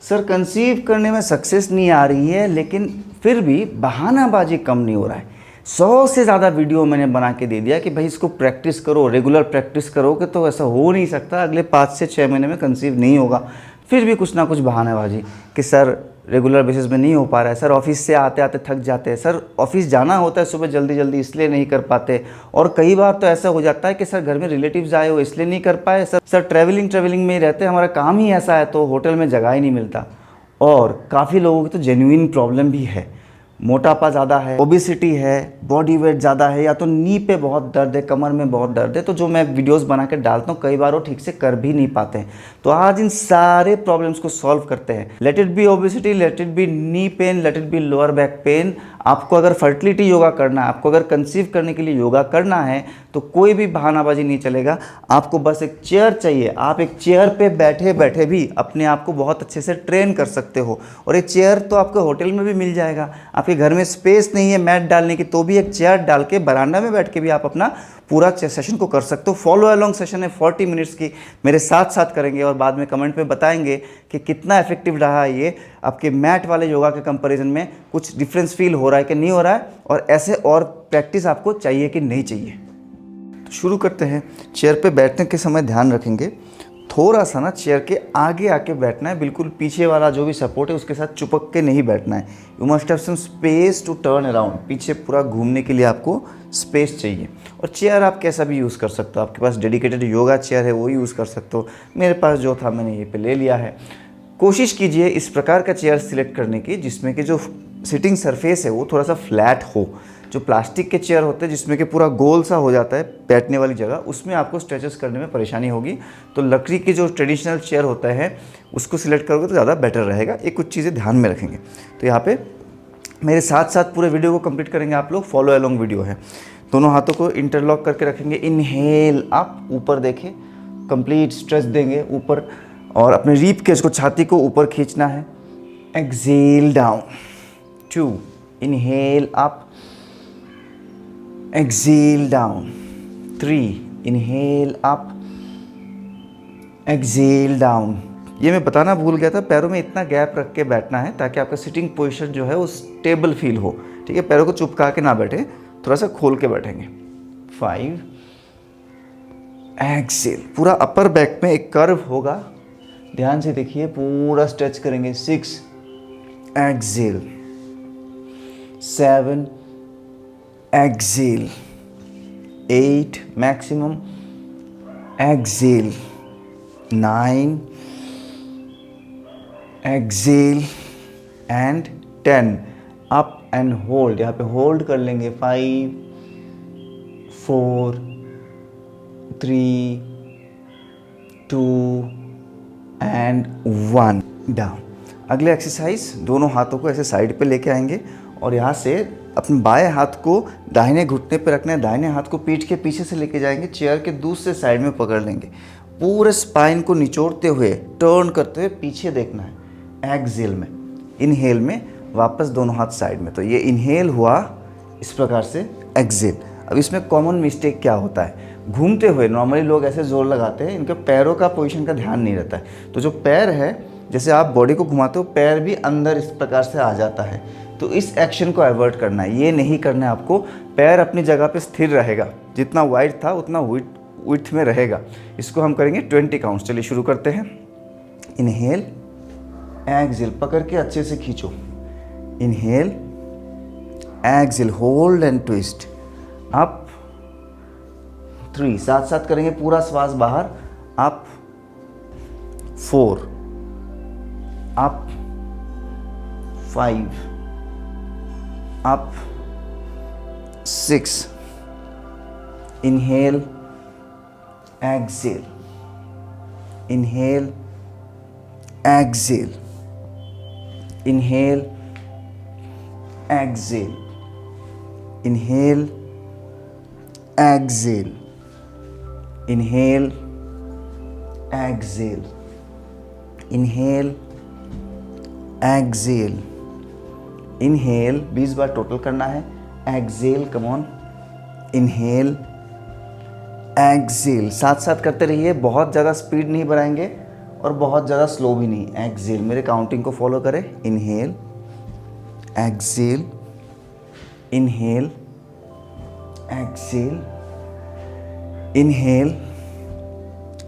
Sir conceive करने में success नहीं आ रही है, लेकिन फिर भी बहानाबाजी कम नहीं हो रहा है। 100 से ज़्यादा वीडियो मैंने बना के दे दिया कि भाई इसको प्रैक्टिस करो, रेगुलर प्रैक्टिस करोगे तो ऐसा हो नहीं सकता अगले 5 से 6 महीने में कंसीव नहीं होगा। फिर भी कुछ ना कुछ बहानाबाजी कि सर रेगुलर बेसिस में नहीं हो पा रहा है, सर ऑफिस से आते आते थक जाते हैं, सर ऑफिस जाना होता है सुबह जल्दी जल्दी इसलिए नहीं कर पाते, और कई बार तो ऐसा हो जाता है कि सर घर में रिलेटिव्स आए हो इसलिए नहीं कर पाए, सर ट्रैवलिंग में ही रहते हैं, हमारा काम ही ऐसा है तो होटल में जगह ही नहीं मिलता। और काफ़ी लोगों की तो जेन्युइन प्रॉब्लम भी है, मोटापा ज़्यादा है, ओबेसिटी है, बॉडी वेट ज़्यादा है, या तो नी पे बहुत दर्द है, कमर में बहुत दर्द है, तो जो मैं वीडियोस बना के डालता हूँ कई बार वो ठीक से कर भी नहीं पाते हैं। तो आज इन सारे प्रॉब्लम्स को सॉल्व करते हैं। Let it be obesity, let it be knee pain, let it be lower back pain. आपको अगर फर्टिलिटी योगा करना है, आपको अगर कंसीव करने के लिए योगा करना है तो कोई भी बहानाबाजी नहीं चलेगा। आपको बस एक चेयर चाहिए, आप एक चेयर पे बैठे बैठे भी अपने आप को बहुत अच्छे से ट्रेन कर सकते हो। और ये चेयर तो आपको होटल में भी मिल जाएगा। आपके घर में स्पेस नहीं है मैट डालने की तो भी एक चेयर डाल के बरामदा में बैठ के भी आप अपना पूरा सेशन को कर सकते हो। फॉलो अलोंग सेशन है 40 मिनट्स की, मेरे साथ साथ करेंगे और बाद में कमेंट में बताएंगे कि कितना इफेक्टिव रहा ये आपके मैट वाले योगा के कंपैरिजन में, कुछ डिफरेंस फील हो रहा है कि नहीं हो रहा है, और ऐसे और प्रैक्टिस आपको चाहिए कि नहीं चाहिए। तो शुरू करते हैं। चेयर पे बैठने के समय ध्यान रखेंगे थोड़ा सा ना चेयर के आगे आके बैठना है, बिल्कुल पीछे वाला जो भी सपोर्ट है उसके साथ चिपक के नहीं बैठना है। You must have some space to turn around, पीछे पूरा घूमने के लिए आपको स्पेस चाहिए। और चेयर आप कैसा भी यूज़ कर सकते हो, आपके पास डेडिकेटेड योगा चेयर है वो यूज़ कर सकते हो, मेरे पास जो था मैंने ये पे ले लिया है। कोशिश कीजिए इस प्रकार का चेयर सिलेक्ट करने की जिसमें कि जो सिटिंग सरफेस है वो थोड़ा सा फ्लैट हो। जो प्लास्टिक के चेयर होते हैं जिसमें कि पूरा गोल सा हो जाता है बैठने वाली जगह, उसमें आपको स्ट्रेचेस करने में परेशानी होगी। तो लकड़ी की जो ट्रेडिशनल चेयर होता है उसको सिलेक्ट करोगे तो ज़्यादा बेटर रहेगा। ये कुछ चीज़ें ध्यान में रखेंगे। तो यहाँ पे मेरे साथ साथ पूरे वीडियो को कंप्लीट करेंगे आप लोग, फॉलो अलोंग वीडियो है। दोनों हाथों को इंटरलॉक करके रखेंगे। इनहेल अप, ऊपर देखें, कंप्लीट स्ट्रेच देंगे ऊपर, और अपने रीप केज को, छाती को ऊपर खींचना है। Exhale down, 2 inhale up, exhale down, 3 inhale up, exhale down। ये मैं बताना भूल गया था, पैरों में इतना गैप रख के बैठना है ताकि आपका सिटिंग पोजीशन जो है वो स्टेबल फील हो। ठीक है, पैरों को चुपका के ना बैठे, थोड़ा सा खोल के बैठेंगे। 5 एक्सेल, पूरा अपर बैक में एक कर्व होगा, ध्यान से देखिए, पूरा स्ट्रेच करेंगे। 6 Excel, 7 exhale, 8 maximum, exhale, 9 exhale and 10 up and hold। यहाँ पे होल्ड कर लेंगे। 5 4 3 2 and 1 डाउन। अगले एक्सरसाइज, दोनों हाथों को ऐसे साइड पे लेके आएंगे और यहाँ से अपने बाएं हाथ को दाहिने घुटने पे रखना है, दाहिने हाथ को पीठ के पीछे से लेके जाएंगे, चेयर के दूसरे साइड में पकड़ लेंगे, पूरे स्पाइन को निचोड़ते हुए टर्न करते हुए पीछे देखना है। एक्सेल में, इनहेल में वापस दोनों हाथ साइड में। तो ये इनहेल हुआ इस प्रकार से, एक्सेल। अब इसमें कॉमन मिस्टेक क्या होता है, घूमते हुए नॉर्मली लोग ऐसे जोर लगाते हैं, इनके पैरों का पोजीशन का ध्यान नहीं रहता है। तो जो पैर है, जैसे आप बॉडी को घुमाते हो पैर भी अंदर इस प्रकार से आ जाता है। तो इस एक्शन को अवॉइड करना है, ये नहीं करना है आपको। पैर अपनी जगह पे स्थिर रहेगा, जितना वाइड था उतना विड्थ में रहेगा। इसको हम करेंगे 20 काउंट्स। चलिए शुरू करते हैं। इनहेल, एक्सेल, पकड़ के अच्छे से खींचो। Inhale, exhale, hold and twist up. 3 साथ साथ करेंगे, पूरा श्वास बाहर। Up, 4 up, 5 up, 6 inhale, exhale, inhale, exhale, inhale, exhale, inhale, exhale, inhale, exhale, inhale, exhale, inhale 20 बार टोटल करना है। Exhale, come on, inhale, exhale, साथ साथ करते रहिए, बहुत ज़्यादा स्पीड नहीं बढ़ाएंगे, और बहुत ज़्यादा स्लो भी नहीं। एक्सेल, मेरे काउंटिंग को फॉलो करें। Inhale, exhale, inhale, exhale, inhale,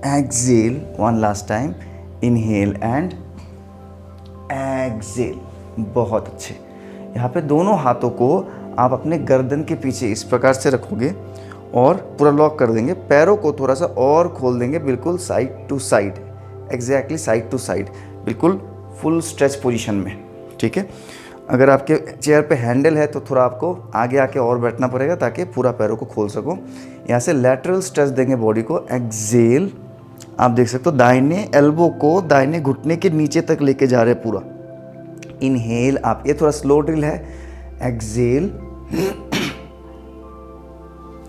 exhale. One last time, inhale and exhale. बहुत अच्छे। यहाँ पे दोनों हाथों को आप अपने गर्दन के पीछे इस प्रकार से रखोगे और पूरा लॉक कर देंगे। पैरों को थोड़ा सा और खोल देंगे, बिल्कुल side to side, exactly side to side, बिल्कुल फुल स्ट्रेच पोजीशन में। ठीक है। अगर आपके चेयर पे हैंडल है तो थोड़ा आपको आगे आके और बैठना पड़ेगा ताकि पूरा पैरों को खोल सको। यहाँ से लैटरल स्ट्रेच देंगे बॉडी को। एक्सेल, आप देख सकते हो दाहिने एल्बो को दाहिने घुटने के नीचे तक लेके जा रहे हैं पूरा। इनहेल, आप ये थोड़ा स्लो ड्रिल है। एक्सेल,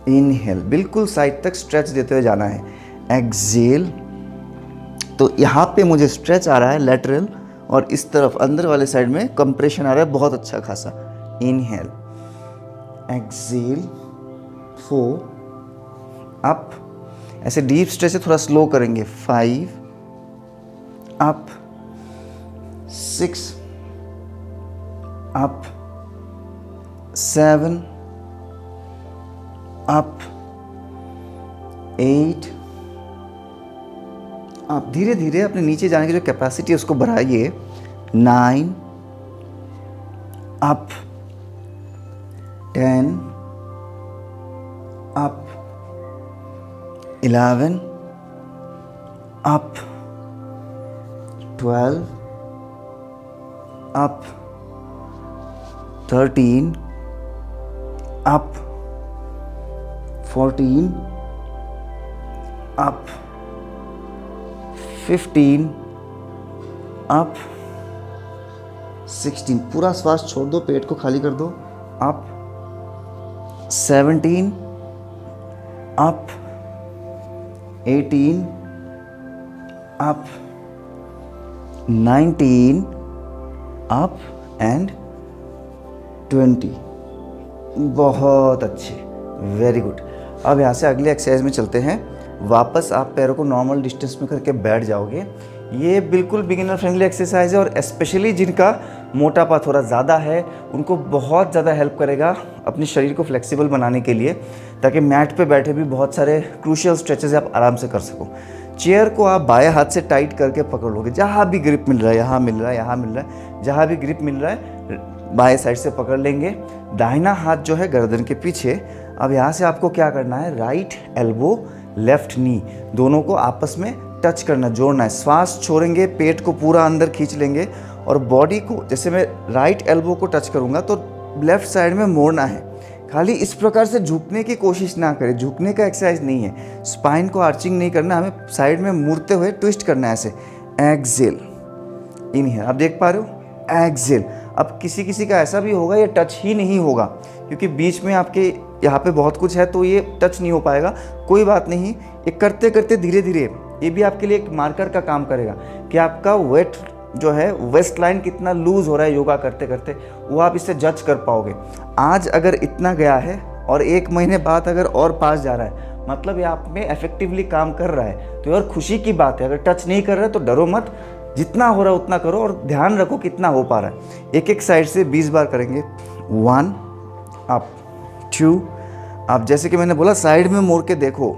इनहेल, बिल्कुल साइड तक स्ट्रेच देते हुए जाना है। एक्सेल, तो यहाँ पे मुझे स्ट्रेच आ रहा है लैटरल, और इस तरफ अंदर वाले साइड में कंप्रेशन आ रहा है बहुत अच्छा खासा। इनहेल, एक्सेल, 4, अप, ऐसे डीप स्ट्रेच से थोड़ा स्लो करेंगे। 5, अप, 6, अप, 7, अप, 8, आप धीरे धीरे अपने नीचे जाने की जो कैपेसिटी है उसको बढ़ाइए। 9, up, 10, up, 11, up, 12, up, 13, up, 14, up, 15, up, 16। पूरा श्वास छोड़ दो, पेट को खाली कर दो। Up, 17, up, 18, up, 19, up and 20। बहुत अच्छे, वेरी गुड। अब यहाँ से अगले एक्सरसाइज में चलते हैं। वापस आप पैरों को नॉर्मल डिस्टेंस में करके बैठ जाओगे। ये बिल्कुल बिगिनर फ्रेंडली एक्सरसाइज है और स्पेशली जिनका मोटापा थोड़ा ज़्यादा है उनको बहुत ज़्यादा हेल्प करेगा अपने शरीर को फ्लेक्सिबल बनाने के लिए, ताकि मैट पे बैठे भी बहुत सारे क्रूशियल स्ट्रेचेस आप आराम से कर सको। चेयर को आप बाएं हाथ से टाइट करके पकड़ लोगे, जहाँ भी ग्रिप मिल रहा है, यहाँ मिल रहा है, यहाँ मिल रहा है, जहाँ भी ग्रिप मिल रहा है बाएं साइड से पकड़ लेंगे। दाहिना हाथ जो है गर्दन के पीछे। अब यहाँ से आपको क्या करना है, राइट एल्बो लेफ्ट नी दोनों को आपस में टच करना, जोड़ना है। श्वास छोड़ेंगे, पेट को पूरा अंदर खींच लेंगे और बॉडी को, जैसे मैं राइट एल्बो को टच करूँगा तो लेफ्ट साइड में मोड़ना है। खाली इस प्रकार से झुकने की कोशिश ना करें, झुकने का एक्सरसाइज नहीं है। स्पाइन को आर्चिंग नहीं करना, हमें साइड में मुड़ते हुए ट्विस्ट करना है ऐसे। एक्सेल, इनहेल, आप देख पा रहे हो, एक्सेल। अब किसी किसी का ऐसा भी होगा ये टच ही नहीं होगा, क्योंकि बीच में आपके यहाँ पे बहुत कुछ है तो ये टच नहीं हो पाएगा। कोई बात नहीं, ये करते करते धीरे धीरे ये भी आपके लिए एक मार्कर का काम करेगा कि आपका वेट जो है, वेस्ट लाइन कितना लूज हो रहा है योगा करते करते, वो आप इससे जज कर पाओगे। आज अगर इतना गया है और 1 महीने बाद अगर और पास जा रहा है, मतलब ये आप में इफेक्टिवली काम कर रहा है, तो यार खुशी की बात है। अगर टच नहीं कर रहा है तो डरो मत, जितना हो रहा है उतना करो और ध्यान रखो कितना हो पा रहा है। एक एक साइड से 20 बार करेंगे। 1, अप, 2, आप जैसे कि मैंने बोला साइड में मोड़ के देखो,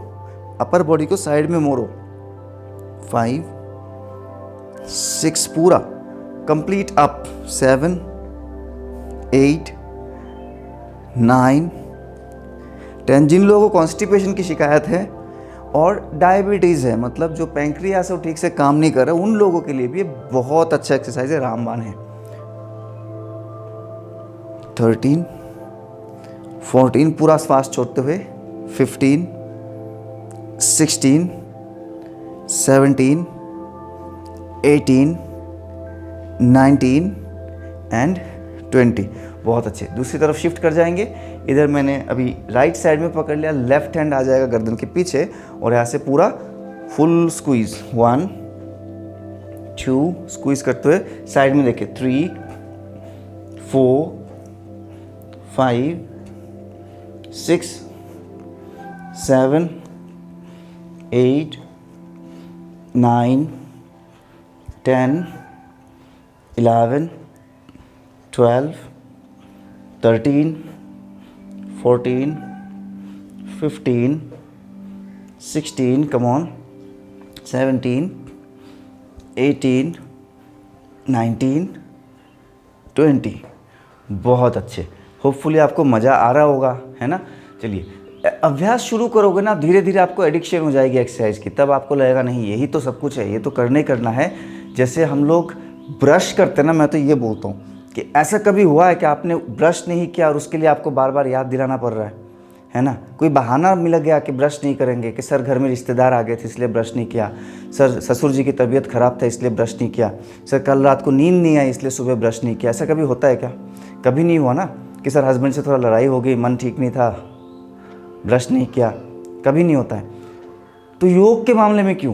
अपर बॉडी को साइड में मोड़ो। 5, 6 पूरा कंप्लीट अप। 7, 8, 9, 10। जिन लोगों को कॉन्स्टिपेशन की शिकायत है और डायबिटीज़ है, मतलब जो पैंक्रियास है वो ठीक से काम नहीं कर रहा, उन लोगों के लिए भी ये बहुत अच्छा एक्सरसाइज है, रामबाण है। 13, 14 पूरा श्वास छोड़ते हुए। 15, 16, 17, 18, 19 एंड 20। बहुत अच्छे। दूसरी तरफ शिफ्ट कर जाएंगे। इधर मैंने अभी राइट साइड में पकड़ लिया, लेफ्ट हैंड आ जाएगा गर्दन के पीछे और यहाँ से पूरा फुल स्क्वीज। 1, 2 स्क्वीज करते हुए साइड में देखिए। 3, 4, 5, 6, 7, 8, 9, 10, 11, 12, 13, 14, 15, 16, come on, 17, 18, 19, 20। बहुत अच्छे। होपफुली आपको मज़ा आ रहा होगा, है ना। चलिए, अभ्यास शुरू करोगे ना, धीरे धीरे आपको एडिक्शन हो जाएगी एक्सरसाइज की, तब आपको लगेगा नहीं यही तो सब कुछ है, ये तो करना है। जैसे हम लोग ब्रश करते हैं ना, मैं तो ये बोलता हूँ कि ऐसा कभी हुआ है कि आपने ब्रश नहीं किया और उसके लिए आपको बार बार याद दिलाना पड़ रहा है ना। कोई बहाना मिल गया कि ब्रश नहीं करेंगे, कि सर घर में रिश्तेदार आ गए थे इसलिए ब्रश नहीं किया, सर ससुर जी की तबीयत ख़राब था इसलिए ब्रश नहीं किया, सर कल रात को नींद नहीं आई इसलिए सुबह ब्रश नहीं किया। ऐसा कभी होता है क्या? कभी नहीं हुआ ना। कि सर हस्बैंड से थोड़ा लड़ाई हो गई, मन ठीक नहीं था, ब्रश नहीं किया, कभी नहीं होता है। तो योग के मामले में क्यों?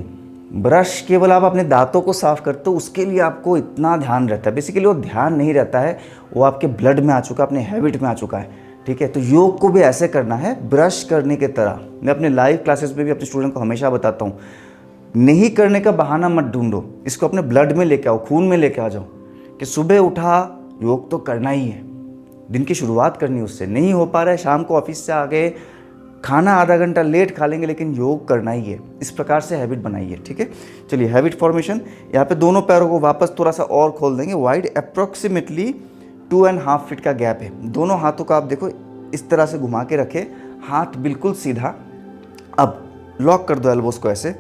ब्रश केवल आप अपने दांतों को साफ करते हो, उसके लिए आपको इतना ध्यान रहता है। बेसिकली वो ध्यान नहीं रहता है, वो आपके ब्लड में आ चुका है, अपने हैबिट में आ चुका है, ठीक है। तो योग को भी ऐसे करना है, ब्रश करने के तरह। मैं अपने लाइव क्लासेस में भी अपने स्टूडेंट को हमेशा बताता हूँ, नहीं करने का बहाना मत ढूंढो, इसको अपने ब्लड में लेके आओ, खून में लेके आ जाओ कि सुबह उठा योग तो करना ही है, दिन की शुरुआत करनी उससे। नहीं हो पा रहा है, शाम को ऑफिस से आ गए, खाना आधा घंटा लेट खा लेंगे लेकिन योग करना ही है। इस प्रकार से हैबिट बनाइए, ठीक है। चलिए, हैबिट फॉर्मेशन। यहाँ पे दोनों पैरों को वापस थोड़ा सा और खोल देंगे, वाइड, अप्रॉक्सीमेटली 2.5 फीट का गैप है। दोनों हाथों का आप देखो इस तरह से घुमा के रखे, हाथ बिल्कुल सीधा। अब लॉक कर दो एल्बोस को ऐसे,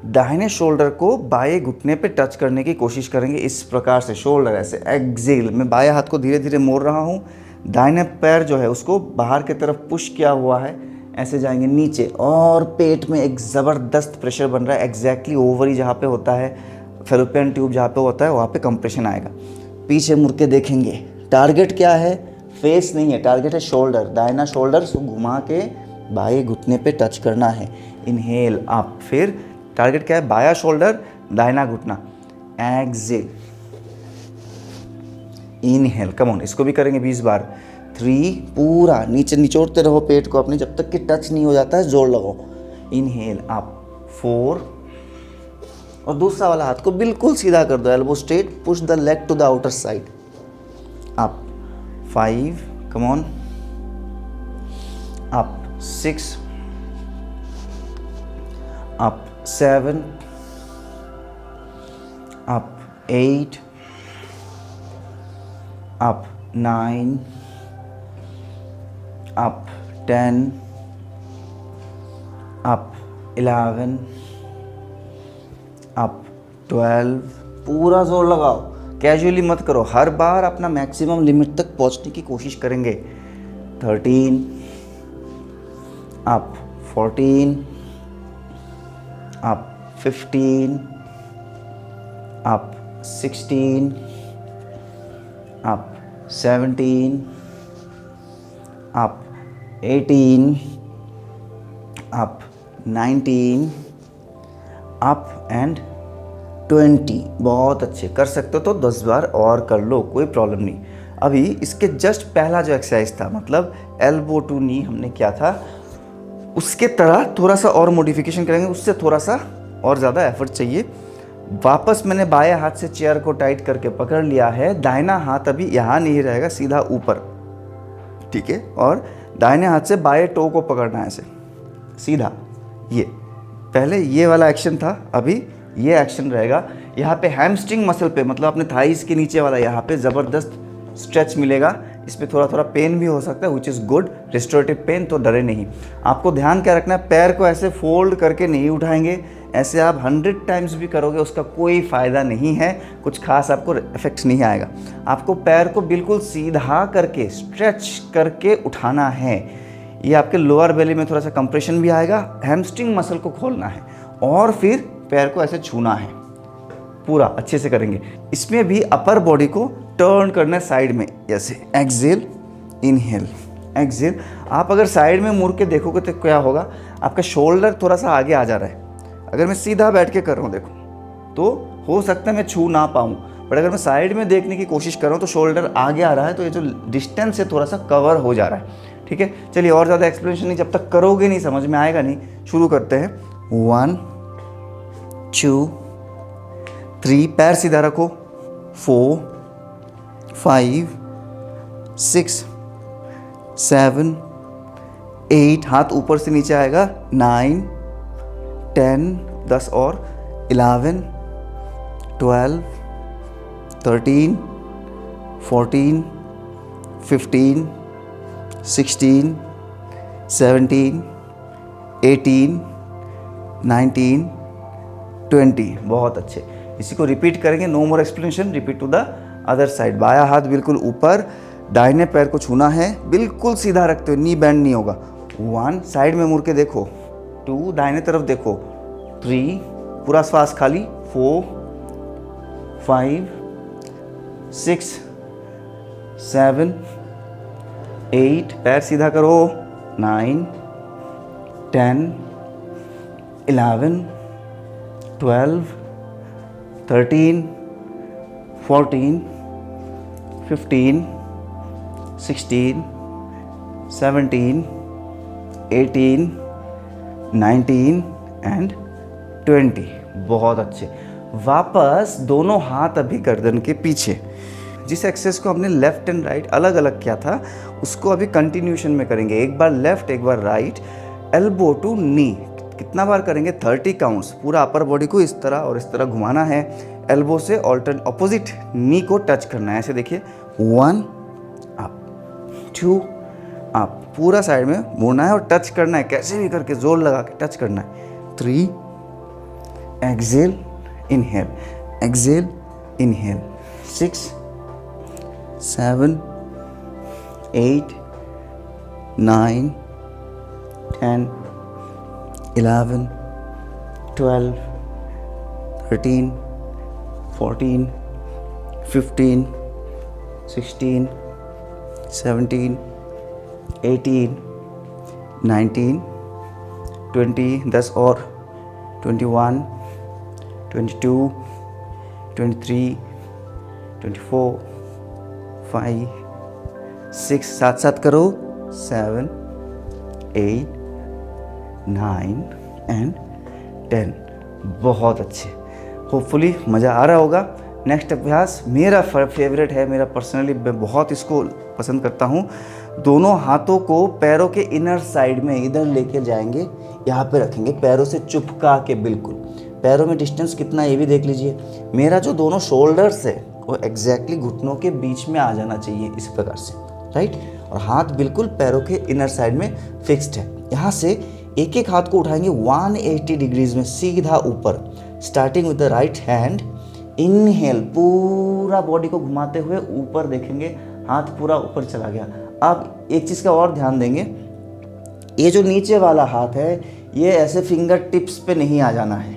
दाहिने शोल्डर को बाएं घुटने पे टच करने की कोशिश करेंगे इस प्रकार से, शोल्डर ऐसे, एक्सेल। मैं बाएं हाथ को धीरे धीरे मोड़ रहा हूँ, दाहिने पैर जो है उसको बाहर की तरफ पुश किया हुआ है, ऐसे जाएंगे नीचे, और पेट में एक ज़बरदस्त प्रेशर बन रहा है। एग्जैक्टली ओवरी जहाँ पे होता है, फेलोपियन ट्यूब जहाँ पे होता है, वहाँ पे कंप्रेशन आएगा। पीछे मुड़ के देखेंगे, टारगेट क्या है? फेस नहीं है, टारगेट है शोल्डर। दाहिना शोल्डर घुमा के बाएं घुटने पे टच करना है। इनहेल अप, फिर टारगेट क्या है? बायां शोल्डर, दाहिना घुटना, एक्सेल, इनहेल। कम ऑन, इसको भी करेंगे 20 बार। 3, पूरा नीचे निचोड़ते रहो पेट को अपने, जब तक कि टच नहीं हो जाता है जोर लगाओ। इनहेल अप, 4, और दूसरा वाला हाथ को बिल्कुल सीधा कर दो, elbow straight, push the leg to the outer side, up, 5, come on, up, 6, up, 7, up, 8, up, 9, up, 10, up, 11, up, 12। पूरा जोर लगाओ, कैजुअली मत करो, हर बार अपना मैक्सिमम लिमिट तक पहुंचने की कोशिश करेंगे। 13, up, 14, up, 15, up, 16, up, 17, up, 18, up, 19, up and 20। बहुत अच्छे, कर सकते हो तो 10 बार और कर लो, कोई प्रॉब्लम नहीं। अभी इसके जस्ट पहला जो एक्सरसाइज था, मतलब एल्बो टू नी हमने किया था, उसके तरह थोड़ा सा और मॉडिफिकेशन करेंगे, उससे थोड़ा सा और ज़्यादा एफर्ट चाहिए। वापस मैंने बाएं हाथ से चेयर को टाइट करके पकड़ लिया है, दाहिना हाथ अभी यहाँ नहीं रहेगा, सीधा ऊपर, ठीक है। और दाहिने हाथ से बाएं टो को पकड़ना है ऐसे सीधा। ये पहले ये वाला एक्शन था, अभी ये एक्शन रहेगा। यहाँ पे हैमस्ट्रिंग मसल पे, मतलब अपने थाइस के नीचे वाला, यहाँ पे ज़बरदस्त स्ट्रेच मिलेगा। इस पर थोड़ा थोड़ा पेन भी हो सकता है, which is good, restorative pain, तो डरे नहीं। आपको ध्यान क्या रखना है, पैर को ऐसे फोल्ड करके नहीं उठाएंगे, ऐसे आप 100 टाइम्स भी करोगे उसका कोई फ़ायदा नहीं है, कुछ खास आपको इफेक्ट नहीं आएगा। आपको पैर को बिल्कुल सीधा करके, स्ट्रेच करके उठाना है। ये आपके लोअर बेली में थोड़ा सा कंप्रेशन भी आएगा, हैमस्ट्रिंग मसल को खोलना है, और फिर पैर को ऐसे छूना है, पूरा अच्छे से करेंगे। इसमें भी अपर बॉडी को टर्न करना है साइड में, ऐसे एक्सेल, इनहेल, एक्सेल। आप अगर साइड में मुड़ के देखोगे तो क्या होगा, आपका शोल्डर थोड़ा सा आगे आ जा रहा है। अगर मैं सीधा बैठ के कर रहा हूँ देखो, तो हो सकता है मैं छू ना पाऊँ, बट अगर मैं साइड में देखने की कोशिश कर रहा हूँ तो शोल्डर आगे आ रहा है, तो ये जो डिस्टेंस है थोड़ा सा कवर हो जा रहा है, ठीक है। चलिए, और ज़्यादा एक्सप्लेनेशन नहीं, जब तक करोगे नहीं समझ में आएगा नहीं। शुरू करते हैं। 1, 2, 3, पैर सीधा रखो, 4, 5, 6, 7, 8, हाथ ऊपर से नीचे आएगा, 9, 10, 10 और 11, 12, 13, 14, 15, 16, 17, 18, 19, 20। बहुत अच्छे। इसी को रिपीट करेंगे, no more explanation, repeat to the other side. बाया हाथ बिल्कुल ऊपर, दाहिने पैर को छूना है, बिल्कुल सीधा रखते हो, नी बैंड नहीं होगा। 1, साइड में मुड़ के देखो, 2, दाहिने तरफ देखो, 3, पूरा श्वास खाली, 4, 5, 6, 7, 8, पैर सीधा करो, 9, 10, 11, 12, 13, 14, 15, 16, 17, 18, 19 एंड 20। बहुत अच्छे। वापस दोनों हाथ अभी गर्दन के पीछे। जिस एक्सरसाइज को हमने लेफ्ट एंड राइट अलग अलग किया था, उसको अभी कंटिन्यूशन में करेंगे। एक बार लेफ्ट, एक बार राइट, एल्बो टू नी। कितना बार करेंगे? 30 काउंट्स। पूरा अपर बॉडी को इस तरह और इस तरह घुमाना है, एल्बो से ऑपोजिट नी को टच करना है। ऐसे देखिए, 1 अप, 2 अप, पूरा साइड में मुड़ना है और टच करना है, कैसे भी करके जोर लगा के टच करना है। 3, एक्सेल, इनहेल, एक्सेल, इनहेल। 6, 7, 8, 9, 10, 11, 12, 13, 14, 15, 16, 17, 18, 19, 20, 10 और 21, 22, 23, 24, 5, 6, साथ साथ करो, 7, 8, 9 एंड 10। बहुत अच्छे। होपफुली मज़ा आ रहा होगा। नेक्स्ट अभ्यास मेरा फेवरेट है, मेरा पर्सनली मैं बहुत इसको पसंद करता हूँ। दोनों हाथों को पैरों के इनर साइड में इधर लेके जाएंगे, यहाँ पे रखेंगे, पैरों से चिपका के। बिल्कुल पैरों में डिस्टेंस कितना ये भी देख लीजिए। मेरा जो दोनों शोल्डर्स है वो एग्जैक्टली घुटनों के बीच में आ जाना चाहिए, इस प्रकार से, राइट। और हाथ बिल्कुल पैरों के इनर साइड में फिक्स्ड है। यहाँ से एक एक हाथ को उठाएंगे 180 डिग्रीज में सीधा ऊपर, starting with the right hand. Inhale, पूरा बॉडी को घुमाते हुए ऊपर देखेंगे, हाथ पूरा ऊपर चला गया। अब एक चीज़ का और ध्यान देंगे, ये जो नीचे वाला हाथ है ये ऐसे फिंगर टिप्स पे नहीं आ जाना है,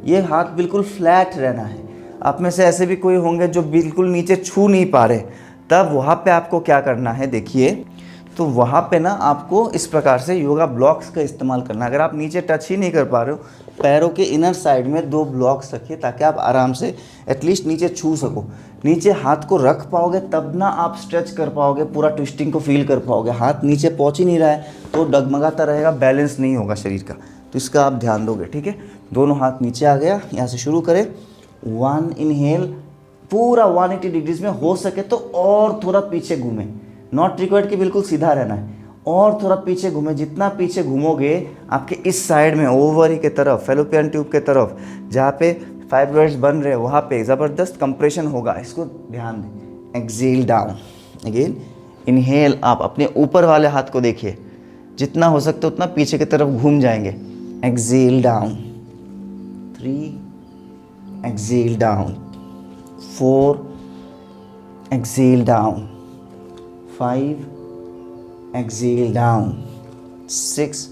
ये हाथ बिल्कुल फ्लैट रहना है। आप में से ऐसे भी कोई होंगे जो बिल्कुल नीचे छू नहीं पा रहे, तब वहाँ पे आपको क्या करना है देखिए, तो वहाँ पे ना आपको इस प्रकार से योगा ब्लॉक्स का इस्तेमाल करना है। अगर आप नीचे टच ही नहीं कर पा रहे हो, पैरों के इनर साइड में 2 ब्लॉक्स रखिए ताकि आप आराम से एटलीस्ट नीचे छू सको। नीचे हाथ को रख पाओगे तब ना आप स्ट्रेच कर पाओगे, पूरा ट्विस्टिंग को फील कर पाओगे। हाथ नीचे पहुँच ही नहीं रहा है तो डगमगाता रहेगा, बैलेंस नहीं होगा शरीर का, तो इसका आप ध्यान दोगे, ठीक है। दोनों हाथ नीचे आ गया, यहाँ से शुरू करें। 1 इनहेल, पूरा 180 डिग्रीज में, हो सके तो और थोड़ा पीछे घूमें, नॉट रिक्वायर्ड कि बिल्कुल सीधा रहना है, और थोड़ा पीछे घूमें। जितना पीछे घूमोगे आपके इस साइड में, ओवरी के तरफ, फैलोपियन ट्यूब के तरफ, जहाँ पे फाइब्रॉइड्स बन रहे हैं वहाँ पे ज़बरदस्त कंप्रेशन होगा, इसको ध्यान दें। एक्सेल डाउन, अगेन इनहेल आप अपने ऊपर वाले हाथ को देखिए, जितना हो सकता है उतना पीछे की तरफ घूम जाएंगे। Exhale down, 3, exhale down, 4, exhale down, 5, exhale down, 6,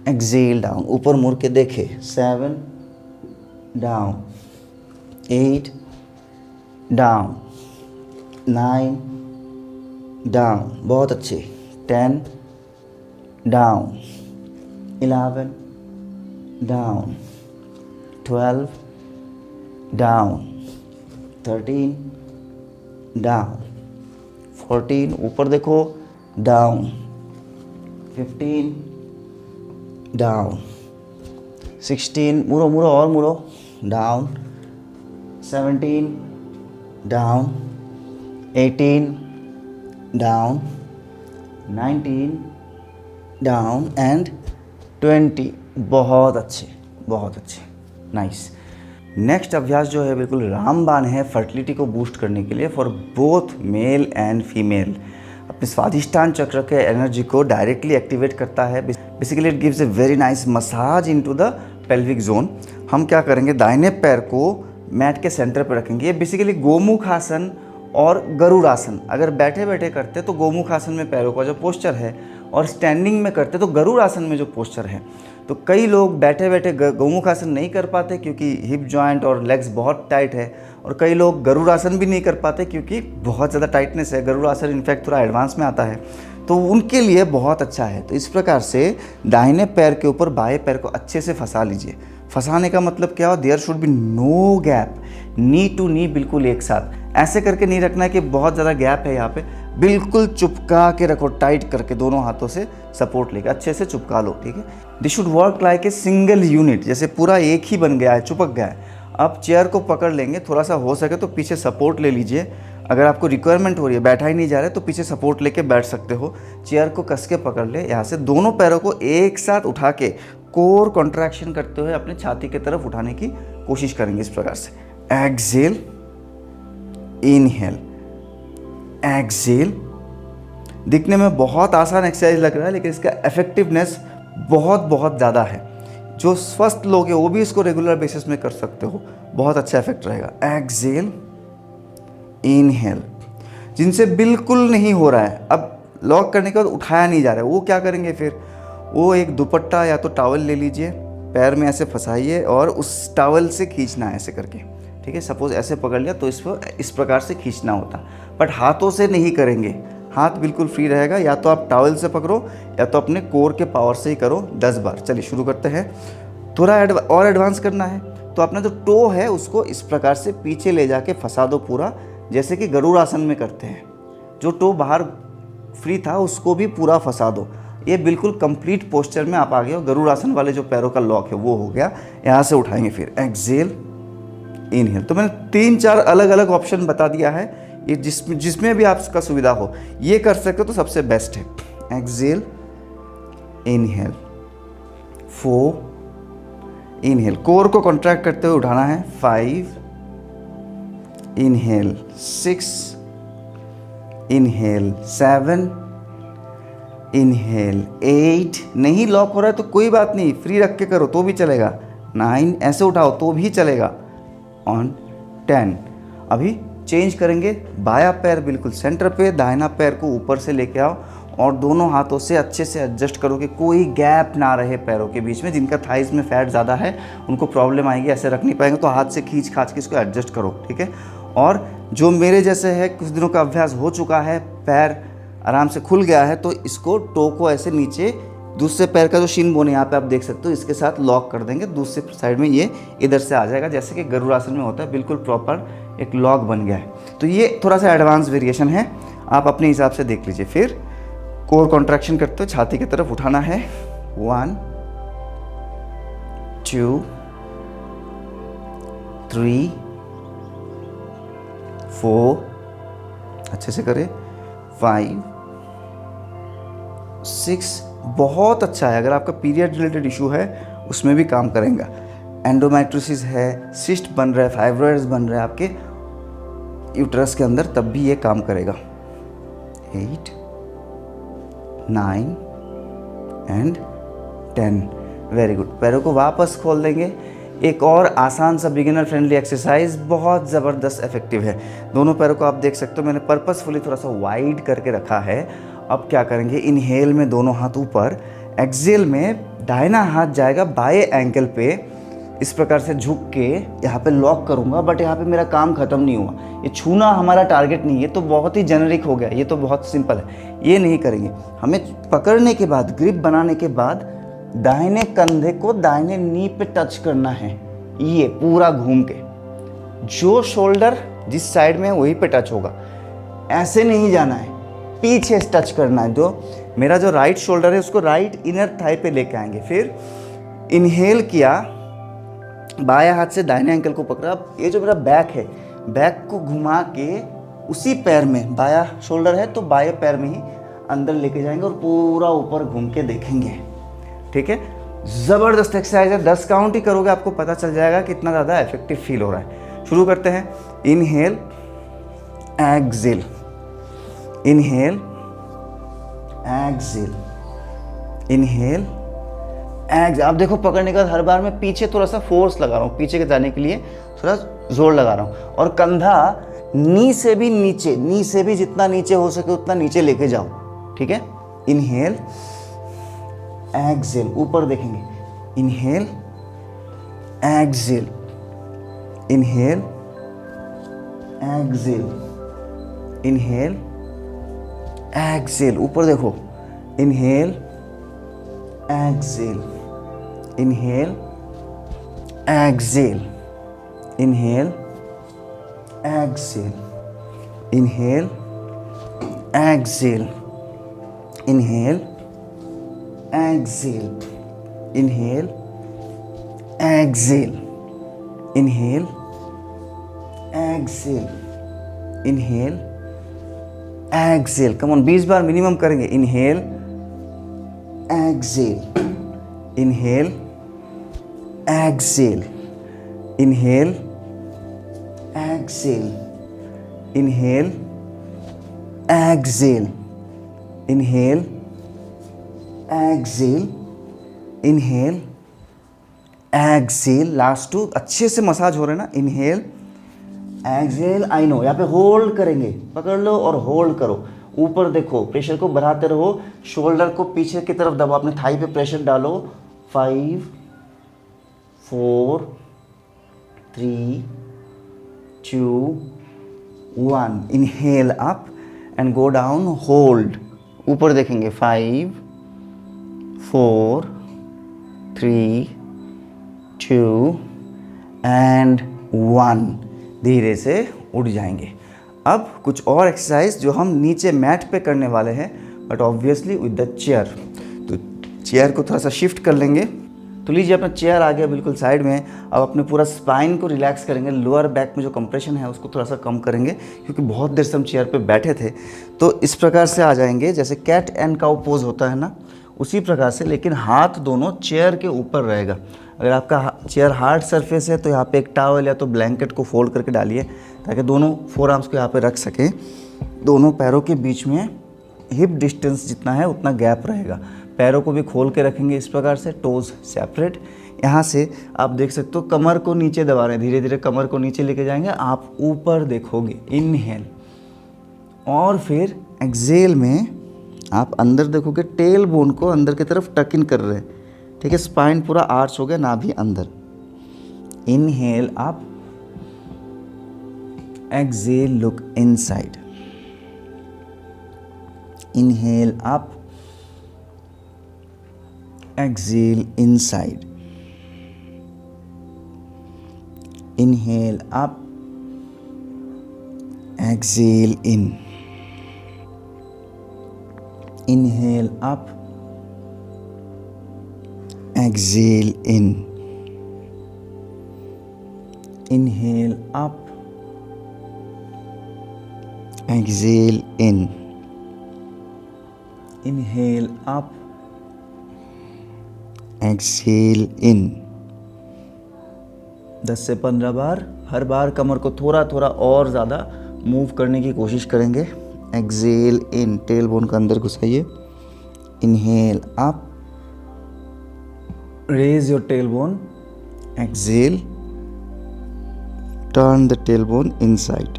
exhale down, ऊपर मुड़ के देखे, 7 डाउन, 8 डाउन, 9 डाउन, बहुत अच्छे, 10 डाउन, 11 डाउन, 12 डाउन, 13 डाउन, 14 ऊपर देखो, डाउन, 15 डाउन, 16 मुड़ो मुड़ो और मुड़ो, down, 17 down, 18 down, 19 down and 20। बहुत अच्छे, बहुत अच्छे, नाइस। नेक्स्ट अभ्यास जो है बिल्कुल रामबाण है फर्टिलिटी को बूस्ट करने के लिए for both male and female. अपने स्वादिष्टान चक्र के एनर्जी को डायरेक्टली एक्टिवेट करता है। Basically it gives a very nice massage into the pelvic zone. हम क्या करेंगे, दाहिने पैर को मैट के सेंटर पर रखेंगे। ये बेसिकली गोमुख आसन और गरुड़ आसन अगर बैठे बैठे करते तो गोमुख आसन में पैरों का जो पोस्चर है, और स्टैंडिंग में करते तो गरुड़ आसन में जो पोस्चर है। तो कई लोग बैठे बैठे गोमुख आसन नहीं कर पाते क्योंकि हिप जॉइंट और लेग्स बहुत टाइट है, और कई लोग गरुड़ आसन भी नहीं कर पाते क्योंकि बहुत ज़्यादा टाइटनेस है। गरुड़ आसन इनफैक्ट थोड़ा एडवांस में आता है, तो उनके लिए बहुत अच्छा है। तो इस प्रकार से दाहिने पैर के ऊपर बाएं पैर को अच्छे से फंसा लीजिए। फंसाने का मतलब क्या हो, there should be no gap, knee to knee बिल्कुल एक साथ। ऐसे करके नहीं रखना है कि बहुत ज़्यादा गैप है यहाँ पे, बिल्कुल चुपका के रखो, टाइट करके दोनों हाथों से सपोर्ट लेके अच्छे से चिपका लो, ठीक है। This should work like a single unit, जैसे पूरा एक ही बन गया है, चिपक गया है। अब चेयर को पकड़ लेंगे, थोड़ा सा हो सके तो पीछे सपोर्ट ले लीजिए। अगर आपको रिक्वायरमेंट हो रही है, बैठा ही नहीं जा रहा है, तो पीछे सपोर्ट लेके बैठ सकते हो। चेयर को कस के पकड़ ले, यहाँ से दोनों पैरों को एक साथ उठा के कोर कॉन्ट्रैक्शन करते हुए अपने छाती की तरफ उठाने की कोशिश करेंगे इस प्रकार से। Exhale, inhale, exhale. दिखने में बहुत आसान एक्सरसाइज लग रहा है, लेकिन इसका इफेक्टिवनेस बहुत बहुत ज़्यादा है। जो स्वस्थ लोग हैं वो भी इसको रेगुलर बेसिस में कर सकते हो, बहुत अच्छा इफेक्ट रहेगा। Exhale, inhale. जिनसे बिल्कुल नहीं हो रहा है, अब लॉक करने के बाद उठाया नहीं जा रहा है, वो क्या करेंगे फिर, वो एक दुपट्टा या तो टॉवल ले लीजिए, पैर में ऐसे फंसाइए और उस टॉवल से खींचना है ऐसे करके, ठीक है। सपोज ऐसे पकड़ लिया तो इसको इस प्रकार से खींचना होता, बट हाथों से नहीं करेंगे, हाथ बिल्कुल फ्री रहेगा। या तो आप टॉवल से पकड़ो या तो अपने कोर के पावर से ही करो 10 बार। चलिए शुरू करते हैं। थोड़ा और एडवांस करना है तो अपना जो टो है उसको इस प्रकार से पीछे ले जाके फंसा दो पूरा, जैसे कि गरुड़ आसन में करते हैं। जो टो बाहर फ्री था उसको भी पूरा फंसा दो। ये बिल्कुल कंप्लीट पोस्चर में आप आ गए हो। गरुड़ आसन वाले जो पैरों का लॉक है वो हो गया। यहाँ से उठाएंगे फिर एक्सेल, इनहेल। तो मैंने 3-4 अलग अलग ऑप्शन बता दिया है, ये जिसमें भी आपका सुविधा हो ये कर सकते हो तो सबसे बेस्ट है। एक्सेल, इनहेल, 4, इनहेल, कोर को कॉन्ट्रैक्ट करते हुए उठाना है। 5, इनहेल, 6, इनहेल, 7, इनहेल, 8। नहीं लॉक हो रहा है तो कोई बात नहीं, फ्री रख के करो तो भी चलेगा। 9, ऐसे उठाओ तो भी चलेगा। ऑन 10। अभी चेंज करेंगे, बायां पैर बिल्कुल सेंटर पे, दाहिना पैर को ऊपर से लेके आओ और दोनों हाथों से अच्छे से एडजस्ट करो कि कोई गैप ना रहे पैरों के बीच में। जिनका थाइज में फैट ज़्यादा है उनको प्रॉब्लम आएगी, ऐसे रख नहीं पाएंगे, तो हाथ से खींच खाच के इसको एडजस्ट करो, ठीक है। और जो मेरे जैसे है, कुछ दिनों का अभ्यास हो चुका है, पैर आराम से खुल गया है, तो इसको टो को ऐसे नीचे दूसरे पैर का जो शिन बोन है यहाँ पे आप देख सकते हो, इसके साथ लॉक कर देंगे। दूसरे साइड में ये इधर से आ जाएगा, जैसे कि गरुड़ आसन में होता है, बिल्कुल प्रॉपर एक लॉक बन गया है। तो ये थोड़ा सा एडवांस वेरिएशन है, आप अपने हिसाब से देख लीजिए। फिर कोर कॉन्ट्रैक्शन करते हो, छाती की तरफ उठाना है। 1, 2, 3, 4, अच्छे से करें, 5, 6। बहुत अच्छा है। अगर आपका पीरियड रिलेटेड इशू है उसमें भी काम करेगा। एंडोमेट्रियोसिस है, सिस्ट बन रहा है, फाइब्रॉइड्स बन रहे हैं आपके यूट्रस के अंदर, तब भी ये काम करेगा। 8, 9 एंड 10। Very good. पैरों को वापस खोल देंगे। एक और आसान सा बिगिनर फ्रेंडली एक्सरसाइज, बहुत ज़बरदस्त इफेक्टिव है। दोनों पैरों को आप देख सकते हो, मैंने पर्पसफुली थोड़ा सा वाइड करके रखा है। अब क्या करेंगे, इनहेल में दोनों हाथ ऊपर, एक्सेल में दाहिना हाथ जाएगा बाएं एंकल पे, इस प्रकार से झुक के यहाँ पे लॉक करूँगा। बट यहाँ पे मेरा काम ख़त्म नहीं हुआ, ये छूना हमारा टारगेट नहीं है, तो बहुत ही जेनरिक हो गया, ये तो बहुत सिंपल है, ये नहीं करेंगे। हमें पकड़ने के बाद, ग्रिप बनाने के बाद दाहिने कंधे को दाहिने नी पे टच करना है, ये पूरा घूम के। जो शोल्डर जिस साइड में है वहीं पे टच होगा, ऐसे नहीं जाना है, पीछे टच करना है। जो मेरा जो राइट शोल्डर है उसको राइट इनर थाई पे लेके आएंगे। फिर इनहेल किया, बाएं हाथ से दाहिने एंकल को पकड़ा। अब ये जो मेरा बैक है, बैक को घुमा के उसी पैर में, बाया शोल्डर है तो बाएं पैर में ही अंदर लेके जाएंगे और पूरा ऊपर घूम के देखेंगे। ठीक है, ज़बरदस्त एक्सरसाइज है, 10 काउंट ही करोगे आपको पता चल जाएगा कितना ज़्यादा इफेक्टिव फील हो रहा है। शुरू करते हैं। Inhale, exhale, inhale, exhale, inhale, exhale. आप देखो पकड़ने के बाद हर बार मैं पीछे थोड़ा सा फोर्स लगा रहा हूँ, पीछे के जाने के लिए थोड़ा जोर लगा रहा हूँ। और कंधा नी से भी नीचे, नी से भी जितना नीचे हो सके उतना नीचे लेके जाओ। ठीक है, इनहेल, एक्सेल, ऊपर देखेंगे। Inhale, exhale, inhale, exhale, inhale, exhale, ऊपर देखो। Inhale, exhale, inhale, exhale, inhale, exhale, inhale, exhale, inhale, exhale, inhale, exhale, inhale, exhale, inhale, exhale. Come on, 20 बार मिनिमम करेंगे। Inhale, exhale, inhale, exhale, inhale, exhale, inhale, exhale, inhale, exhale, inhale, exhale. Last 2 अच्छे से massage हो रहे हैं ना। Inhale, Excel. I know, यहाँ पे होल्ड करेंगे, पकड़ लो और होल्ड करो। ऊपर देखो, प्रेशर को बढ़ाते रहो, शोल्डर को पीछे की तरफ दबाओ, अपने थाई पे प्रेशर डालो। 5 4 3 2 1। Inhale up and go down, hold. ऊपर देखेंगे। 5 4 3 2 एंड 1। धीरे से उठ जाएंगे। अब कुछ और एक्सरसाइज जो हम नीचे मैट पे करने वाले हैं, but obviously with the chair. तो चेयर को थोड़ा सा शिफ्ट कर लेंगे। तो लीजिए अपना चेयर आ गया बिल्कुल साइड में। अब अपने पूरा स्पाइन को रिलैक्स करेंगे, लोअर बैक में जो कंप्रेशन है उसको थोड़ा सा कम करेंगे, क्योंकि बहुत देर से हम चेयर पे बैठे थे। तो इस प्रकार से आ जाएंगे, जैसे कैट एंड काउ पोज होता है ना, उसी प्रकार से, लेकिन हाथ दोनों चेयर के ऊपर रहेगा। अगर आपका चेयर हार्ड सरफेस है तो यहाँ पे एक टॉवल या तो ब्लैंकेट को फोल्ड करके डालिए, ताकि दोनों फोर आर्म्स को यहाँ पे रख सकें। दोनों पैरों के बीच में हिप डिस्टेंस जितना है उतना गैप रहेगा। पैरों को भी खोल के रखेंगे इस प्रकार से, टोज सेपरेट। यहाँ से आप देख सकते हो कमर को नीचे दबा रहे हैं, धीरे धीरे कमर को नीचे लेके जाएंगे, आप ऊपर देखोगे। इनहेल, और फिर एक्सेल में आप अंदर देखोगे, टेल बोन को अंदर की तरफ टक इन कर रहे हैं। ठीक है, स्पाइन पूरा आर्च हो गया, नाभि अंदर। Inhale up, exhale look inside. Inhale up, exhale inside. Inhale up, exhale in. Inhale up, exhale in. Inhale up, exhale in. Inhale up, exhale in. 10 से 15 बार। हर बार कमर को थोड़ा थोड़ा और ज़्यादा मूव करने की कोशिश करेंगे। एक्सेल इन, टेल बोन का अंदर घुसाइए। Inhale up, raise your tail bone. Exhale, turn the tail bone inside.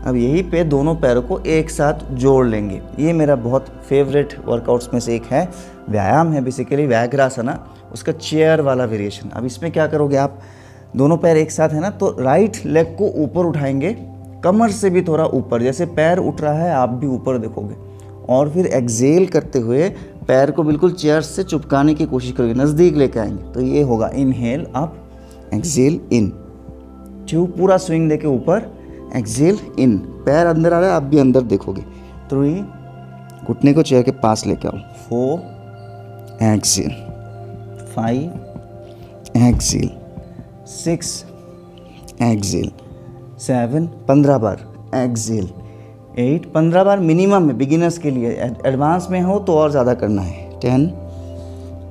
अब यहीं पे दोनों पैरों को एक साथ जोड़ लेंगे। ये मेरा बहुत फेवरेट वर्कआउट्स में से एक है, व्यायाम है बेसिकली, व्याघ्रासना, उसका चेयर वाला वेरिएशन। अब इसमें क्या करोगे आप, दोनों पैर एक साथ है ना, तो राइट लेग को ऊपर उठाएंगे, कमर से भी थोड़ा ऊपर, जैसे पैर उठ रहा है आप भी ऊपर देखोगे। और फिर एक्सेल करते हुए पैर को बिल्कुल चेयर से चिपकाने की कोशिश करोगे, नज़दीक लेके आएंगे। तो ये होगा इनहेल अप, एक्सेल इन। 2 पूरा स्विंग देके ऊपर, एक्सेल इन। पैर अंदर आ रहा है, आप भी अंदर देखोगे। 3 घुटने को चेयर के पास लेके आओ। 4 एक्सेल, 5 एक्सेल, 6 एक्सेल, 7 15 बार एक्सेल, 8 15 बार मिनिमम है बिगिनर्स के लिए, एडवांस में हो तो और ज़्यादा करना है, 10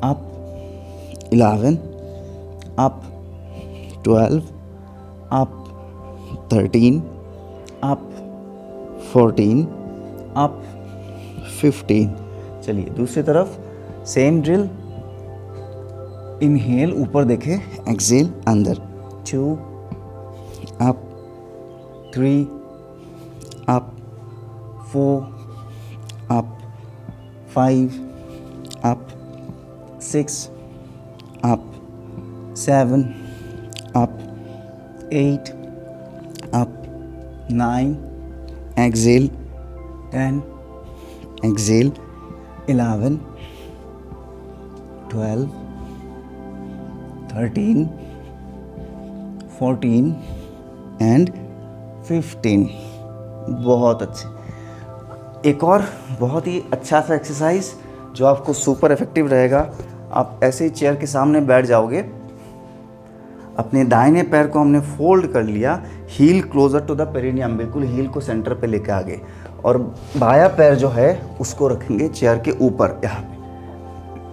up, 11 up, 12 up, 13 up, 14 up, 15। चलिए दूसरी तरफ सेम ड्रिल, इनहेल ऊपर देखे, एक्सेल अंदर, 2 up, 3 up, 4 up, 5 up, 6 up, 7 up, 8 up, 9 exhale, 10 exhale, 11 12 13 14 and 15। बहुत अच्छे। एक और बहुत ही अच्छा सा एक्सरसाइज जो आपको सुपर इफेक्टिव रहेगा। आप ऐसे ही चेयर के सामने बैठ जाओगे, अपने दाहिने पैर को हमने फोल्ड कर लिया, heel closer to the perineum, बिल्कुल हील को सेंटर पे लेके आगे, और बायां पैर जो है उसको रखेंगे चेयर के ऊपर यहाँ पे।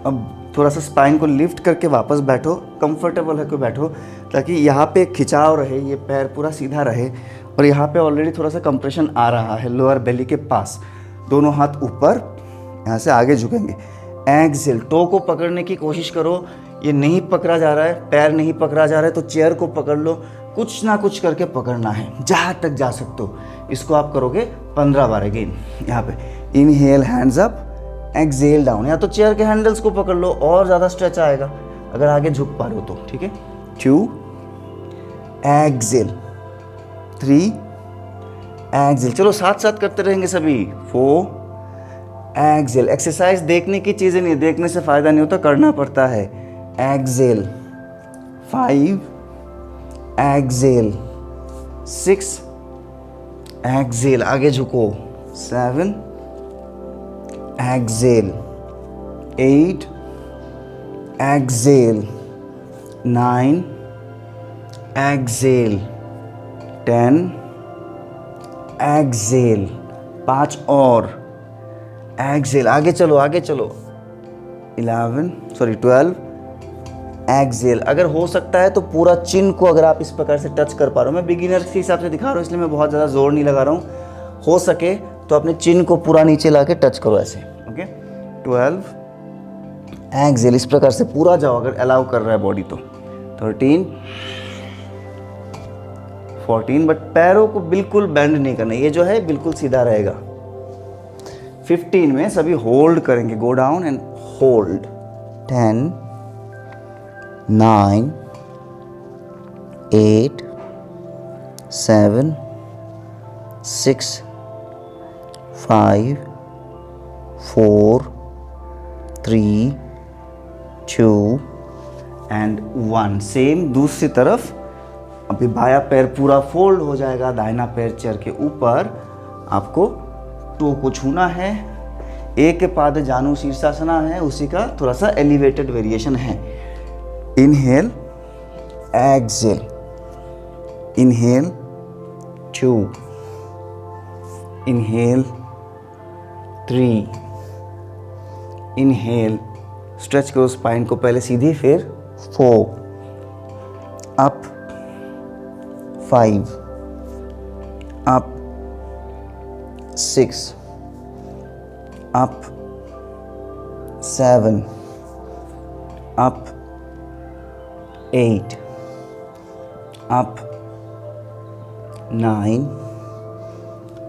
अब थोड़ा सा स्पाइन को लिफ्ट करके वापस बैठो, कंफर्टेबल है को बैठो, ताकि यहाँ पे खिंचाव रहे, ये पैर पूरा सीधा रहे, और यहाँ पे ऑलरेडी थोड़ा सा कंप्रेशन आ रहा है लोअर बेली के पास। दोनों हाथ ऊपर, यहाँ से आगे झुकेंगे, एक्सेल, टो को पकड़ने की कोशिश करो, ये नहीं पकड़ा जा रहा है, पैर नहीं पकड़ा जा रहा है तो चेयर को पकड़ लो, कुछ ना कुछ करके पकड़ना है जहाँ तक जा सकते हो। इसको आप करोगे 15 बार। अगेन यहाँ पे inhale hands up, exhale down, या तो चेयर के हैंडल्स को पकड़ लो और ज़्यादा स्ट्रेच आएगा अगर आगे झुक पा रहे हो तो, ठीक है। 2 एक्सेल, 3 एक्सेल, चलो साथ साथ करते रहेंगे सभी। 4 एक्सेल, एक्सरसाइज देखने की चीज़ें नहीं, देखने से फ़ायदा नहीं होता, करना पड़ता है। एक्सेल, 5 एक्सेल, 6 एक्सेल, आगे झुको, 7 एक्सेल, 8 एक्सेल, 9 एक्सेल, 10 एक्सेल, 5 और एक्सेल, आगे चलो आगे चलो, 12 एक्सेल। अगर हो सकता है तो पूरा चिन को अगर आप इस प्रकार से टच कर पा रहे हो, मैं बिगिनर के हिसाब से दिखा रहा हूँ इसलिए मैं बहुत ज़्यादा जोर नहीं लगा रहा हूँ, हो सके तो अपने चिन को पूरा नीचे ला के टच करो ऐसे, ओके। 12 एक्सेल, इस प्रकार से पूरा जाओ अगर अलाउ कर रहा है बॉडी तो। 13 14, बट पैरों को बिल्कुल बेंड नहीं करना, ये जो है बिल्कुल सीधा रहेगा। 15 में सभी होल्ड करेंगे, go down and hold. 10 9 8 7 6 5 4 3 2 and 1। Same दूसरी तरफ, अभी बायां पैर पूरा फोल्ड हो जाएगा, दाहिना पैर चेयर के ऊपर, आपको टो को छूना है। एक पाद जानु शीर्षासना है, उसी का थोड़ा सा एलिवेटेड वेरिएशन है। Inhale exhale, inhale 2 inhale 3 inhale, stretch करो स्पाइन को पहले सीधी, फिर 4 up, 5 up, 6 up, 7 up, 8 up, 9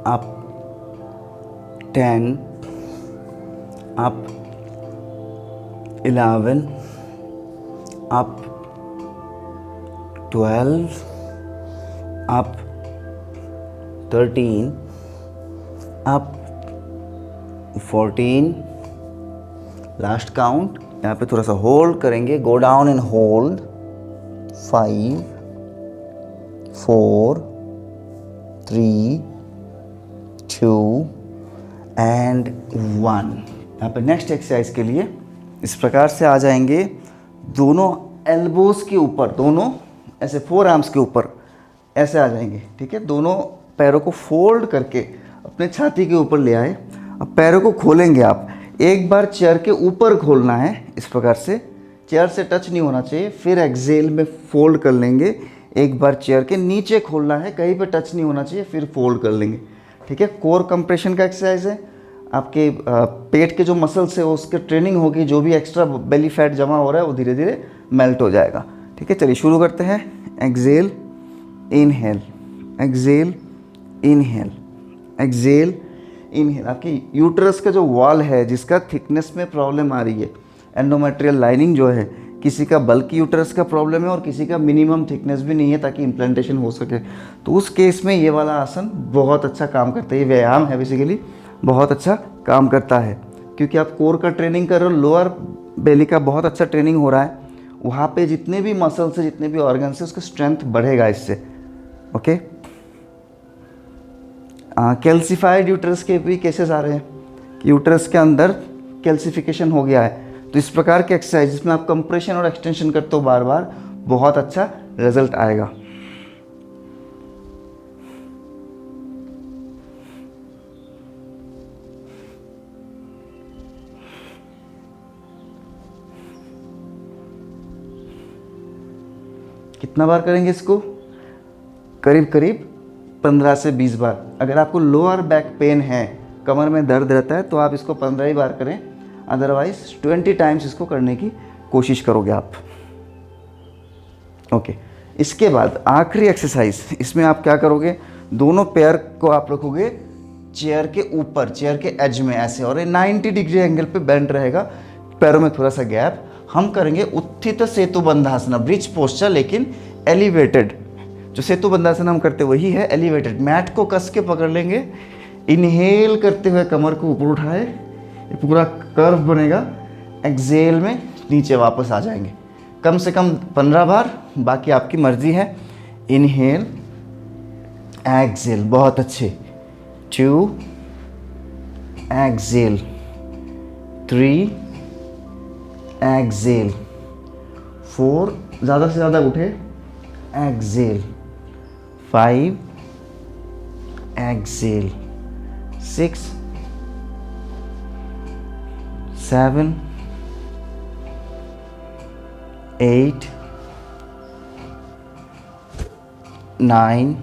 up, 10 up, 11 up, 12 up, 13 up, 14, last count, यहाँ पे थोड़ा सा होल्ड करेंगे, go down and hold, 5 4 3 2 and 1। यहाँ पे नेक्स्ट एक्सरसाइज के लिए इस प्रकार से आ जाएंगे, दोनों एल्बोज के ऊपर, दोनों ऐसे 4 आर्म्स के ऊपर ऐसे आ जाएंगे, ठीक है। दोनों पैरों को फोल्ड करके अपने छाती के ऊपर ले आए। अब पैरों को खोलेंगे आप, एक बार चेयर के ऊपर खोलना है इस प्रकार से, चेयर से टच नहीं होना चाहिए। फिर एक्सेल में फोल्ड कर लेंगे, एक बार चेयर के नीचे खोलना है, कहीं पे टच नहीं होना चाहिए, फिर फोल्ड कर लेंगे, ठीक है। कोर कंप्रेशन का एक्सरसाइज है, आपके पेट के जो मसल्स है उसके ट्रेनिंग होगी, जो भी एक्स्ट्रा बेली फैट जमा हो रहा है वो धीरे धीरे मेल्ट हो जाएगा, ठीक है। चलिए शुरू करते हैं। Exhale, inhale, exhale, inhale, exhale, inhale. आपकी यूट्रस का जो वॉल है जिसका थिकनेस में प्रॉब्लम आ रही है, एंडोमेट्रियल लाइनिंग जो है, किसी का बल्कि यूट्रस का प्रॉब्लम है और किसी का मिनिमम थिकनेस भी नहीं है ताकि इम्प्लांटेशन हो सके, तो उस केस में ये वाला आसन बहुत अच्छा काम करता है। ये व्यायाम है बेसिकली, बहुत अच्छा काम करता है क्योंकि आप कोर का ट्रेनिंग कर रहे हो, लोअर बेली का बहुत अच्छा ट्रेनिंग हो रहा है, वहाँ पे जितने भी मसल्स है, जितने भी ऑर्गन है, उसका स्ट्रेंथ बढ़ेगा इससे, ओके। कैल्सिफाइड यूट्रस के भी केसेस आ रहे हैं कि यूट्रस के अंदर कैल्सिफिकेशन हो गया है, तो इस प्रकार के एक्सरसाइज जिसमें आप कंप्रेशन और एक्सटेंशन करते हो बार बार, बहुत अच्छा रिजल्ट आएगा। कितना बार करेंगे इसको? करीब करीब 15 से 20 बार। अगर आपको लोअर बैक पेन है, कमर में दर्द रहता है, तो आप इसको 15 ही बार करें, अदरवाइज 20 टाइम्स इसको करने की कोशिश करोगे आप, ओके। इसके बाद आखिरी एक्सरसाइज, इसमें आप क्या करोगे, दोनों पैर को आप रखोगे चेयर के ऊपर, चेयर के एज में ऐसे, और ये 90 डिग्री एंगल पे बेंड रहेगा, पैरों में थोड़ा सा गैप। हम करेंगे उत्थित सेतु बंधासना, ब्रिज पोस्चर, लेकिन एलिवेटेड। जो सेतु बंधासन हम करते वही है, एलिवेटेड। मैट को कस के पकड़ लेंगे, इनहेल करते हुए कमर को ऊपर उठाए, ये पूरा कर्व बनेगा। एक्सेल में नीचे वापस आ जाएंगे, कम से कम 15 बार, बाकी आपकी मर्जी है। इनहेल, एक्सेल, बहुत अच्छे। 2, एक्सेल, 3, एक्सेल, 4, ज़्यादा से ज़्यादा उठे, एक्सेल, 5, एक्सेल, 6, 7, 8, 9,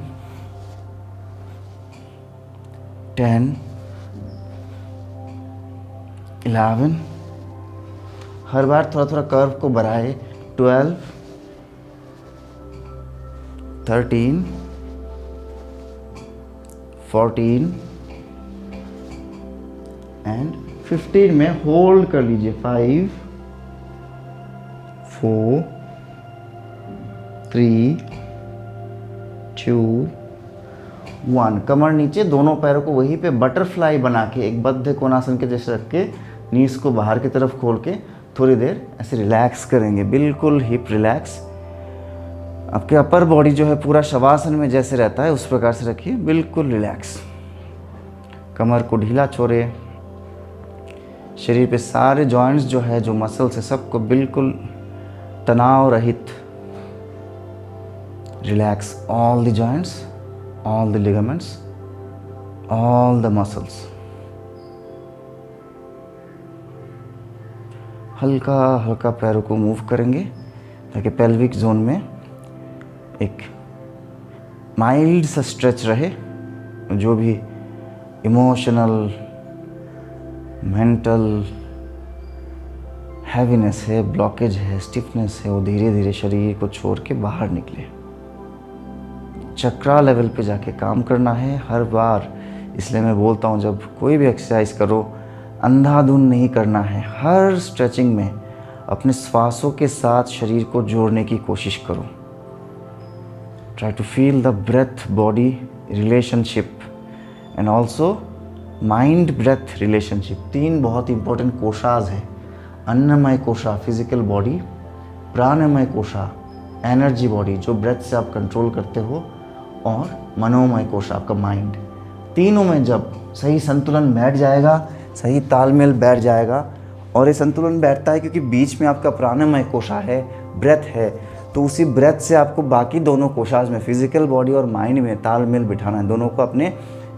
10, 11, हर बार थोड़ा थोड़ा कर्व को बढ़ाए, 12, 13, 14 एंड 15 में होल्ड कर लीजिए। 5, 4, 3, 2, 1। कमर नीचे, दोनों पैरों को वहीं पे बटरफ्लाई बना के, एक बद्ध कोणासन के जैसे रख के, नीज को बाहर की तरफ खोल के थोड़ी देर ऐसे रिलैक्स करेंगे, बिल्कुल हिप रिलैक्स। आपके अपर बॉडी जो है पूरा शवासन में जैसे रहता है उस प्रकार से रखिए, बिल्कुल रिलैक्स। कमर को ढीला छोड़े, शरीर पे सारे जॉइंट्स जो है, जो मसल्स है, सबको बिल्कुल तनाव रहित relax. All the joints, all the ligaments, all the muscles. हल्का हल्का पैरों को मूव करेंगे ताकि पेल्विक जोन में एक माइल्ड सा स्ट्रेच रहे। जो भी इमोशनल, मेंटल हैवीनेस है, ब्लॉकेज है, स्टिफनेस है, वो धीरे धीरे शरीर को छोड़ के बाहर निकले। चक्रा लेवल पे जाके काम करना है हर बार। इसलिए मैं बोलता हूँ, जब कोई भी एक्सरसाइज करो, अंधाधुन नहीं करना है। हर स्ट्रेचिंग में अपने श्वासों के साथ शरीर को जोड़ने की कोशिश करो। Try to feel the breath body relationship and also mind breath relationship. 3 बहुत इंपॉर्टेंट कोशाज है। Annamaya kosha physical body, pranamaya kosha energy body जो ब्रेथ से आप कंट्रोल करते हो, और मनोमय कोशा आपका माइंड। तीनों में जब सही संतुलन बैठ जाएगा, सही तालमेल बैठ जाएगा, और ये संतुलन बैठता है क्योंकि बीच में आपका प्राणमय कोशा है, ब्रेथ है, तो उसी ब्रेथ से आपको बाकी दोनों कोशाज में, फिजिकल बॉडी और माइंड में तालमेल बिठाना है, दोनों को अपने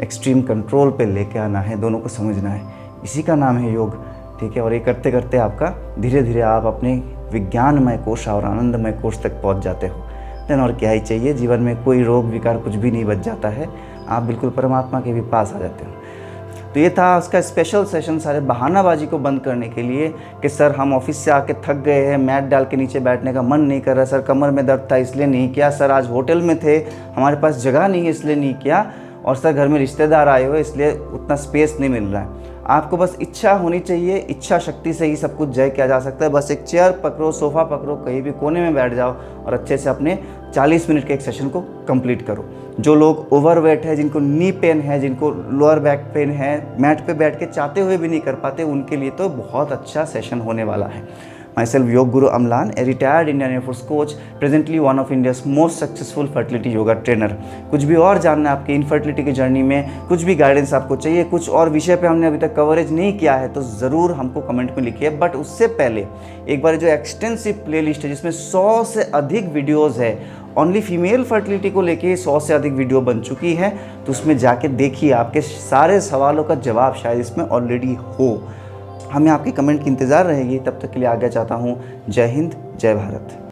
एक्सट्रीम कंट्रोल पे लेके आना है, दोनों को समझना है। इसी का नाम है योग, ठीक है। और ये करते करते आपका धीरे धीरे आप अपने विज्ञानमय कोश और आनंदमय कोश तक पहुंच जाते हो। देन और क्या ही चाहिए, जीवन में कोई रोग विकार कुछ भी नहीं बच जाता है, आप बिल्कुल परमात्मा के भी पास आ जाते हो। तो ये था उसका स्पेशल सेशन सारे बहानाबाजी को बंद करने के लिए कि सर हम ऑफिस से आके थक गए हैं, मैट डाल के नीचे बैठने का मन नहीं कर रहा, सर कमर में दर्द था इसलिए नहीं किया, सर आज होटल में थे हमारे पास जगह नहीं है इसलिए नहीं किया, और सर घर में रिश्तेदार आए हुए इसलिए उतना स्पेस नहीं मिल रहा है। आपको बस इच्छा होनी चाहिए, इच्छा शक्ति से ही सब कुछ जय किया जा सकता है। बस एक चेयर पकड़ो, सोफ़ा पकड़ो, कहीं भी कोने में बैठ जाओ और अच्छे से अपने 40 मिनट के एक सेशन को कंप्लीट करो। जो लोग ओवरवेट है, जिनको नी पेन है, जिनको लोअर बैक पेन है, मैट पे बैठ के चाहते हुए भी नहीं कर पाते, उनके लिए तो बहुत अच्छा सेशन होने वाला है। Myself Yog Guru Amlan, a retired Indian Air Force coach, presently one of India's most successful fertility yoga trainer। कुछ भी और जानना है आपकी इनफर्टिलिटी की जर्नी में, कुछ भी गाइडेंस आपको चाहिए, कुछ और विषय पे हमने अभी तक कवरेज नहीं किया है तो ज़रूर हमको कमेंट में लिखिए। बट उससे पहले एक बार जो एक्सटेंसिव प्लेलिस्ट है जिसमें 100 से अधिक वीडियोज़ है, ओनली फीमेल फर्टिलिटी को लेके 100 से अधिक वीडियो बन चुकी है, तो उसमें जाके देखिए, आपके सारे सवालों का जवाब शायद इसमें ऑलरेडी हो। हमें आपके कमेंट की इंतज़ार रहेगी। तब तक के लिए आज्ञा चाहता हूँ। जय हिंद, जय भारत।